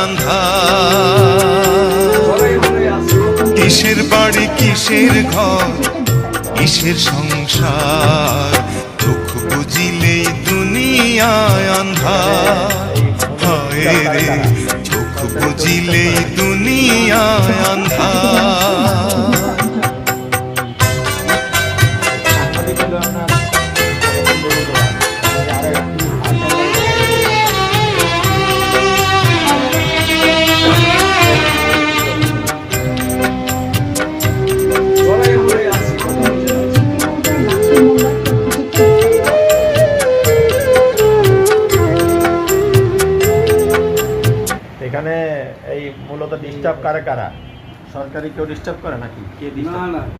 আন্ধার। কিসের বাড়ি কিসের ঘর কিসের সংসার, দুঃখ বুঝিলেই দুনিয়ায় আন্ধার। হায় রে চোখ বুঝিলেই দুনিয়ায় আন্ধার। এখানে এই মূলত ডিস্টার্ব কারা কারা? সরকারি কেউ ডিস্টার্ব করে নাকি? কে ডিস্টার্ব?